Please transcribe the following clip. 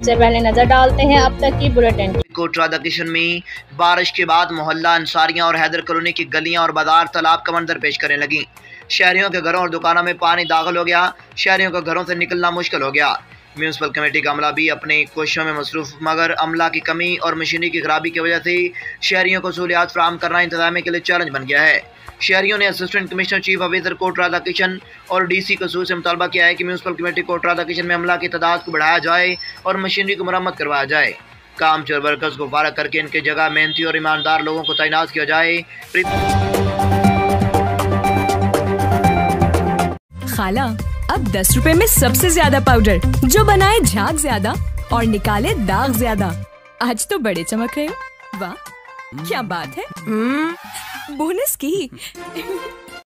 सबसे पहले नजर डालते हैं अब तक की बुलेटिन। कोटरा द किशन में बारिश के बाद मोहल्ला अंसारियां और हैदर कॉलोनी की गलियां और बाजार तालाब का मंजर पेश करने लगी। शहरियों के घरों और दुकानों में पानी दाखिल हो गया। शहरियों को घरों से निकलना मुश्किल हो गया। म्यूनसिपल कमेटी का अमला भी अपनी कोशिशों में मसरूफ, मगर अमला की कमी और मशीनरी की खराबी की वजह से शहरियों को सहूलियात फराहम करना इंतजामिया के लिए चैलेंज बन गया है। शहरियों ने assistant commissioner chief officer Kotra the Kishan और DC कसूर से मुतालबा किया है कि municipal committee Kotra the Kishan में अमला की तादाद को बढ़ाया जाए और मशीनरी को मरम्मत करवाया जाए। काम चोर वर्कर्स को फारग करके इनके जगह मेहनती और ईमानदार लोगों को तैनात किया जाए। खाला, अब 10 रुपए में सबसे ज्यादा पाउडर जो बनाए झाग ज्यादा और निकाले दाग ज्यादा। आज तो बड़े चमक रहे हो। वाह, क्या बात है। बोनस की